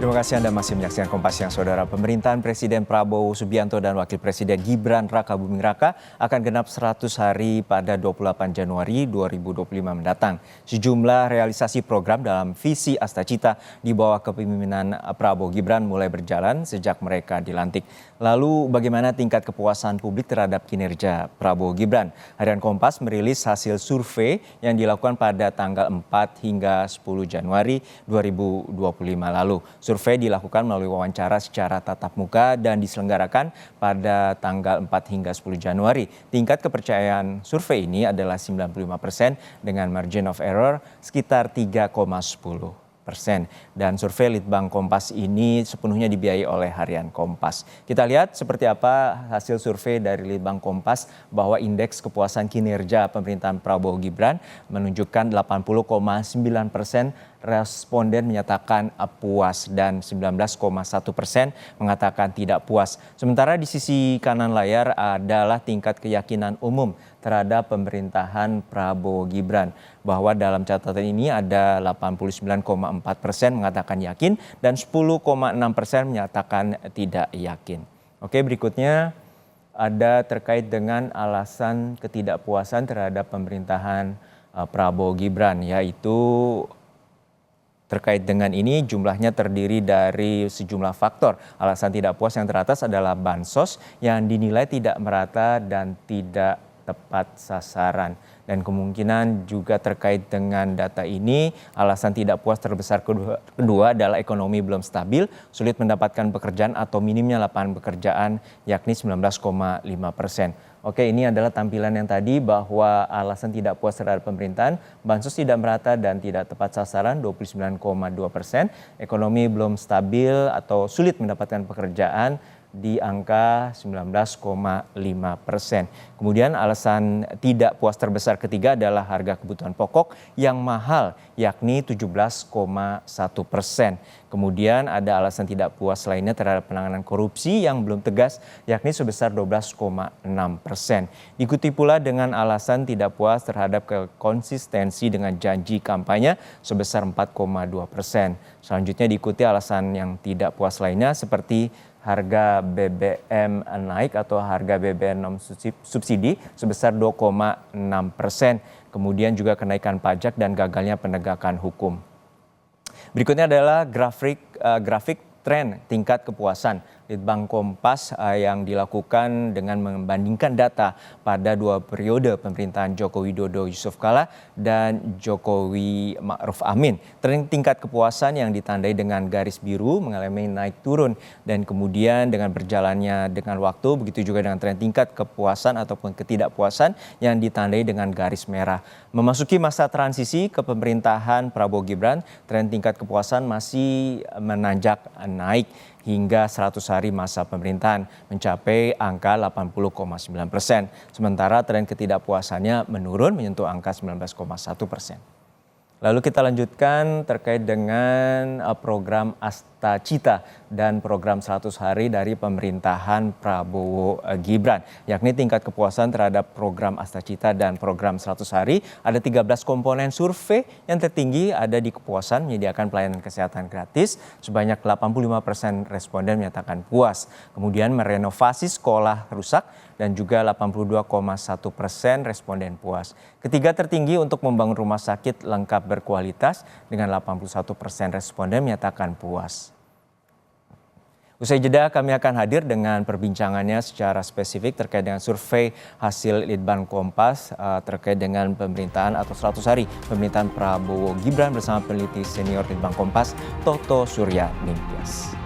Terima kasih Anda masih menyaksikan Kompas Siang, Saudara. Pemerintahan Presiden Prabowo Subianto dan Wakil Presiden Gibran Raka Buming Raka akan genap 100 hari pada 28 Januari 2025 mendatang. Sejumlah realisasi program dalam visi Astacita di bawah kepemimpinan Prabowo Gibran mulai berjalan sejak mereka dilantik. Lalu bagaimana tingkat kepuasan publik terhadap kinerja Prabowo Gibran? Harian Kompas merilis hasil survei yang dilakukan pada tanggal 4 hingga 10 Januari 2025 lalu. Survei dilakukan melalui wawancara secara tatap muka dan diselenggarakan pada tanggal 4 hingga 10 Januari. Tingkat kepercayaan survei ini adalah 95% dengan margin of error sekitar 3,10%. Dan survei Litbang Kompas ini sepenuhnya dibiayai oleh Harian Kompas. Kita lihat seperti apa hasil survei dari Litbang Kompas bahwa indeks kepuasan kinerja pemerintahan Prabowo Gibran menunjukkan 80,9% responden menyatakan puas dan 19,1% mengatakan tidak puas. Sementara di sisi kanan layar adalah tingkat keyakinan umum terhadap pemerintahan Prabowo Gibran, bahwa dalam catatan ini ada 89,4% mengatakan yakin dan 10,6% menyatakan tidak yakin. Oke, berikutnya ada terkait dengan alasan ketidakpuasan terhadap pemerintahan Prabowo Gibran, yaitu terkait dengan ini jumlahnya terdiri dari sejumlah faktor. Alasan tidak puas yang teratas adalah bansos yang dinilai tidak merata dan tidak tepat sasaran. Dan kemungkinan juga terkait dengan data ini, alasan tidak puas terbesar kedua adalah ekonomi belum stabil, sulit mendapatkan pekerjaan atau minimnya lapangan pekerjaan, yakni 19,5%. Oke, ini adalah tampilan yang tadi bahwa alasan tidak puas terhadap pemerintahan, bansos tidak merata dan tidak tepat sasaran 29,2%, ekonomi belum stabil atau sulit mendapatkan pekerjaan di angka 19,5%. Kemudian alasan tidak puas terbesar ketiga adalah harga kebutuhan pokok yang mahal, yakni 17,1%. Kemudian ada alasan tidak puas lainnya terhadap penanganan korupsi yang belum tegas, yakni sebesar 12,6%. Diikuti pula dengan alasan tidak puas terhadap konsistensi dengan janji kampanye sebesar 4,2%. Selanjutnya diikuti alasan yang tidak puas lainnya seperti harga BBM naik atau harga BBM non subsidi sebesar 2,6%. Kemudian juga kenaikan pajak dan gagalnya penegakan hukum. Berikutnya adalah grafik tren tingkat kepuasan Litbang Kompas yang dilakukan dengan membandingkan data pada dua periode pemerintahan Joko Widodo Yusuf Kala dan Jokowi Ma'ruf Amin. Tren tingkat kepuasan yang ditandai dengan garis biru mengalami naik turun dan kemudian dengan berjalannya dengan waktu, begitu juga dengan tren tingkat kepuasan ataupun ketidakpuasan yang ditandai dengan garis merah. Memasuki masa transisi ke pemerintahan Prabowo Gibran, tren tingkat kepuasan masih menanjak naik hingga 100 hari masa pemerintahan mencapai angka 80,9%. Sementara tren ketidakpuasannya menurun menyentuh angka 19,1%. Lalu kita lanjutkan terkait dengan program Astacita dan program 100 hari dari pemerintahan Prabowo Gibran. Yakni tingkat kepuasan terhadap program Astacita dan program 100 hari ada 13 komponen survei. Yang tertinggi ada di kepuasan menyediakan pelayanan kesehatan gratis. Sebanyak 85% responden menyatakan puas. Kemudian merenovasi sekolah rusak dan juga 82,1% responden puas. Ketiga tertinggi untuk membangun rumah sakit lengkap berkualitas dengan 81% responden menyatakan puas. Usai jeda kami akan hadir dengan perbincangannya secara spesifik terkait dengan survei hasil Litbang Kompas terkait dengan pemerintahan atau 100 hari pemerintahan Prabowo Gibran bersama peneliti senior Litbang Kompas Toto Surya Ningtyas.